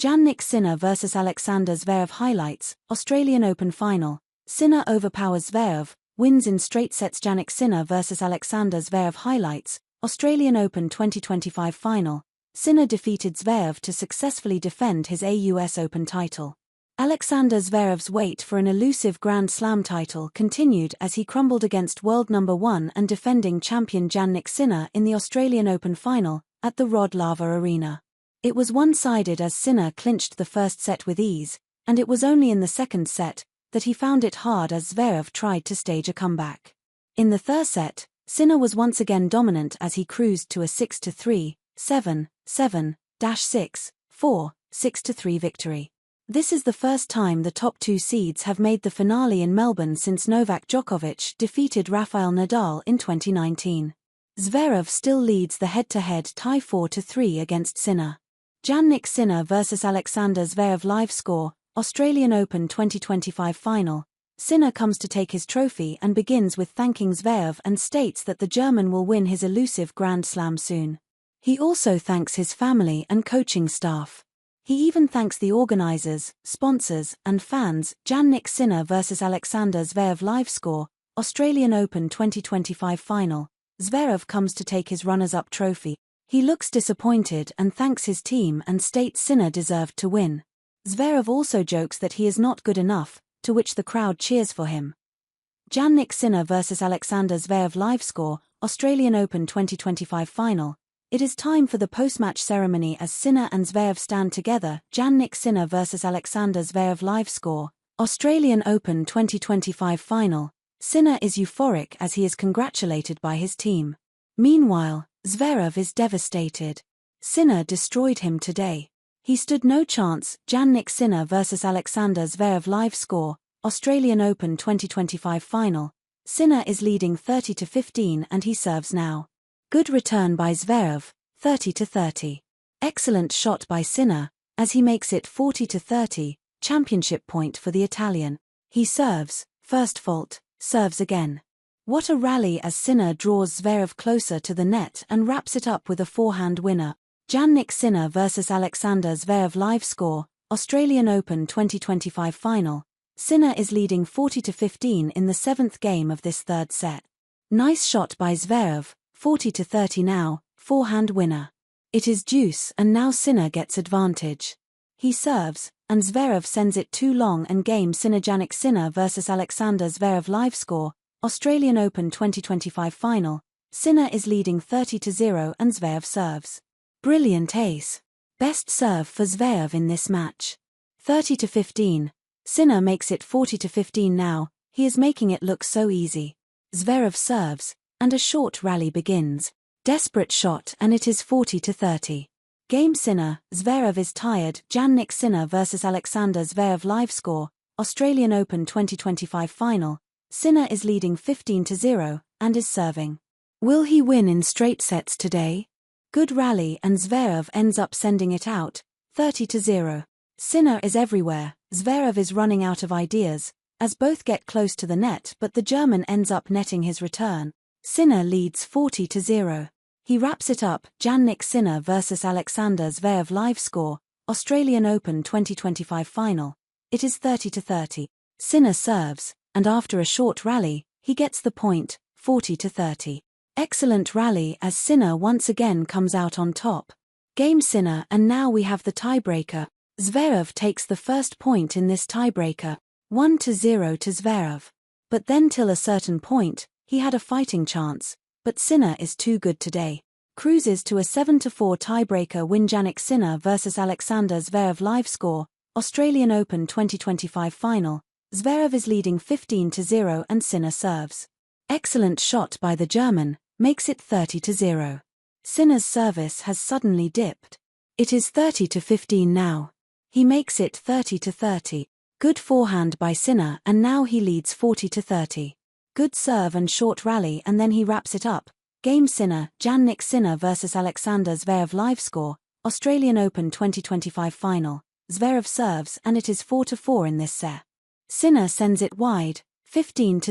Jannik Sinner vs Alexander Zverev highlights, Australian Open final. Sinner overpowers Zverev, wins in straight sets. Jannik Sinner vs Alexander Zverev highlights, Australian Open 2025 final. Sinner defeated Zverev to successfully defend his US Open title. Alexander Zverev's wait for an elusive Grand Slam title continued as he crumbled against world number 1 and defending champion Jannik Sinner in the Australian Open final, at the Rod Laver Arena. It was one-sided as Sinner clinched the first set with ease, and it was only in the second set that he found it hard as Zverev tried to stage a comeback. In the third set, Sinner was once again dominant as he cruised to a 6-3, 7, 7-6, 4, 6-3 victory. This is the first time the top two seeds have made the finale in Melbourne since Novak Djokovic defeated Rafael Nadal in 2019. Zverev still leads the head-to-head tie 4-3 against Sinner. Jannik Sinner vs Alexander Zverev live score, Australian Open 2025 final. Sinner comes to take his trophy and begins with thanking Zverev and states that the German will win his elusive Grand Slam soon. He also thanks his family and coaching staff. He even thanks the organizers, sponsors, and fans. Jannik Sinner vs Alexander Zverev live score, Australian Open 2025 final. Zverev comes to take his runners-up trophy. He looks disappointed and thanks his team and states Sinner deserved to win. Zverev also jokes that he is not good enough, to which the crowd cheers for him. Jannik Sinner vs Alexander Zverev live score, Australian Open 2025 final. It is time for the post-match ceremony as Sinner and Zverev stand together. Jannik Sinner vs Alexander Zverev live score, Australian Open 2025 final. Sinner is euphoric as he is congratulated by his team. Meanwhile, Zverev is devastated. Sinner destroyed him today. He stood no chance. Jannik Sinner vs Alexander Zverev live score, Australian Open 2025 final. Sinner is leading 30-15 and he serves now. Good return by Zverev, 30-30. Excellent shot by Sinner, as he makes it 40-30, championship point for the Italian. He serves, first fault, serves again. What a rally as Sinner draws Zverev closer to the net and wraps it up with a forehand winner. Jannik Sinner vs Alexander Zverev live score, Australian Open 2025 final. Sinner is leading 40-15 in the 7th game of this third set. Nice shot by Zverev, 40-30 now, forehand winner. It is deuce and now Sinner gets advantage. He serves, and Zverev sends it too long and game. Sinner. Jannik Sinner vs Alexander Zverev live score, Australian Open 2025 final. Sinner is leading 30-0 and Zverev serves. Brilliant ace. Best serve for Zverev in this match. 30-15. Sinner makes it 40-15 now, he is making it look so easy. Zverev serves, and a short rally begins. Desperate shot and it is 40-30. Game. Sinner, Zverev is tired. Jannik Sinner vs Alexander Zverev live score, Australian Open 2025 final. Sinner is leading 15-0, and is serving. Will he win in straight sets today? Good rally and Zverev ends up sending it out, 30-0. Sinner is everywhere, Zverev is running out of ideas, as both get close to the net but the German ends up netting his return. Sinner leads 40-0. He wraps it up. Jannik Sinner vs Alexander Zverev live score, Australian Open 2025 final. It is 30-30. Sinner serves, and after a short rally, he gets the point, 40-30. Excellent rally as Sinner once again comes out on top. Game. Sinner, and now we have the tiebreaker. Zverev takes the first point in this tiebreaker, 1-0 to Zverev. But then till a certain point, he had a fighting chance, but Sinner is too good today. Cruises to a 7-4 tiebreaker win. Jannik Sinner vs Alexander Zverev live score, Australian Open 2025 final. Zverev is leading 15-0 and Sinner serves. Excellent shot by the German, makes it 30-0. Sinner's service has suddenly dipped. It is 30-15 now. He makes it 30-30. Good forehand by Sinner and now he leads 40-30. Good serve and short rally and then he wraps it up. Game. Sinner, Jannik Sinner vs Alexander Zverev live score, Australian Open 2025 final. Zverev serves and it is 4-4 in this set. Sinner sends it wide, 15-0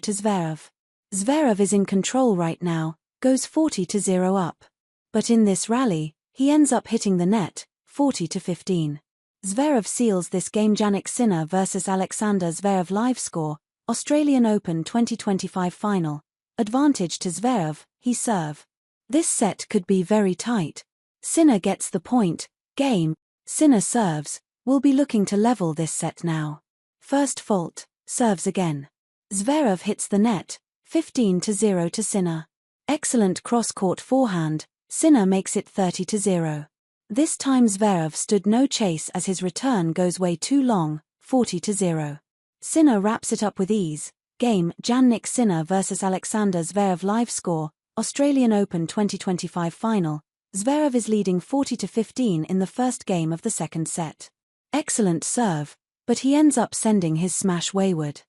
to Zverev. Zverev is in control right now, goes 40-0 up. But in this rally, he ends up hitting the net, 40-15. Zverev seals this game. Jannik Sinner vs Alexander Zverev. Live score, Australian Open 2025 final. Advantage to Zverev, he serve. This set could be very tight. Sinner gets the point. Game, Sinner serves, will be looking to level this set now. First fault, serves again. Zverev hits the net, 15-0 to Sinner. Excellent cross-court forehand, Sinner makes it 30-0. This time Zverev stood no chase as his return goes way too long, 40-0. Sinner wraps it up with ease. Game, Jannik Sinner vs Alexander Zverev. Live score, Australian Open 2025 final. Zverev is leading 40-15 in the first game of the second set. Excellent serve, but he ends up sending his smash wayward.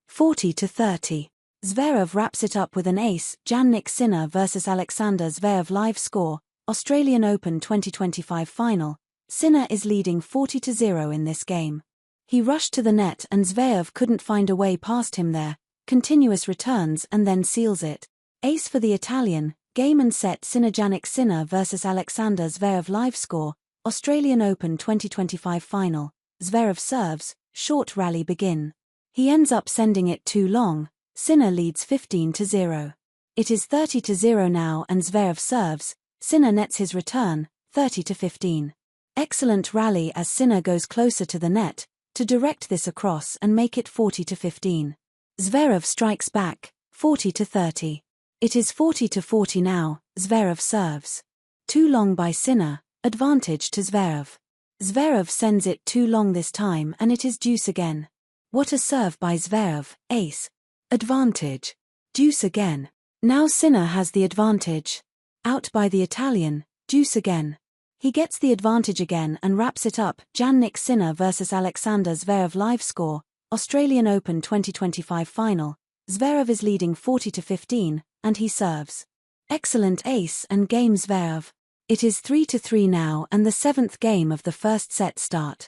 40-30. Zverev wraps it up with an ace. Jannik Sinner vs Alexander Zverev. Live score, Australian Open 2025 final. Sinner is leading 40-0 in this game. He rushed to the net and Zverev couldn't find a way past him there. Continuous returns and then seals it. Ace for the Italian. Game and set. Sinner. Jannik Sinner vs Alexander Zverev. Live score, Australian Open 2025 final. Zverev serves, short rally begin. He ends up sending it too long. Sinner leads 15-0. It is 30-0 now and Zverev serves. Sinner nets his return, 30-15. Excellent rally as Sinner goes closer to the net, to direct this across and make it 40-15. Zverev strikes back, 40-30. It is 40-40 now, Zverev serves. Too long by Sinner, advantage to Zverev. Zverev sends it too long this time and it is deuce again. What a serve by Zverev, ace. Advantage. Deuce again. Now Sinner has the advantage. Out by the Italian, deuce again. He gets the advantage again and wraps it up. Jannik Sinner vs Alexander Zverev. Live score, Australian Open 2025 final. Zverev is leading 40-15, and he serves. Excellent ace and game Zverev. It is 3-3 now and the seventh game of the first set start.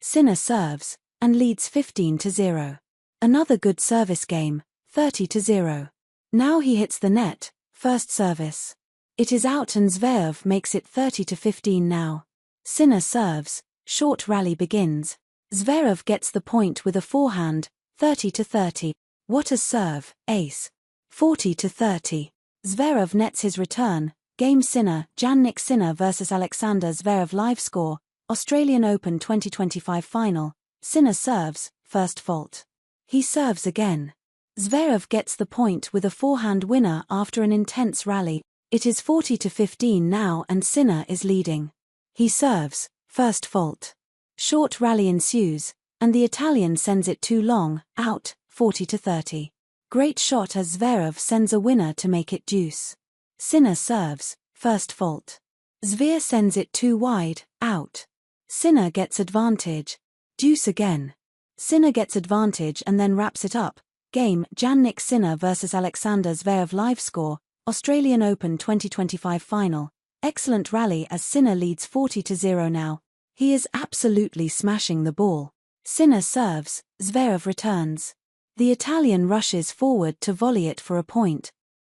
Sinner serves, and leads 15-0. Another good service game, 30-0. Now he hits the net, first service. It is out and Zverev makes it 30-15 now. Sinner serves, short rally begins. Zverev gets the point with a forehand, 30-30. What a serve, ace. 40-30. Zverev nets his return. Game Sinner. Jannik Sinner vs Alexander Zverev. Live score, Australian Open 2025 final. Sinner serves, first fault. He serves again. Zverev gets the point with a forehand winner after an intense rally. It is 40-15 now and Sinner is leading. He serves, first fault. Short rally ensues, and the Italian sends it too long, out, 40-30. Great shot as Zverev sends a winner to make it deuce. Sinner serves, first fault. Zverev sends it too wide, out. Sinner gets advantage. Deuce again. Sinner gets advantage and then wraps it up. Game, Jannik Sinner vs Alexander Zverev. Live score, Australian Open 2025 final. Excellent rally as Sinner leads 40-0 now. He is absolutely smashing the ball. Sinner serves, Zverev returns. The Italian rushes forward to volley it for a point.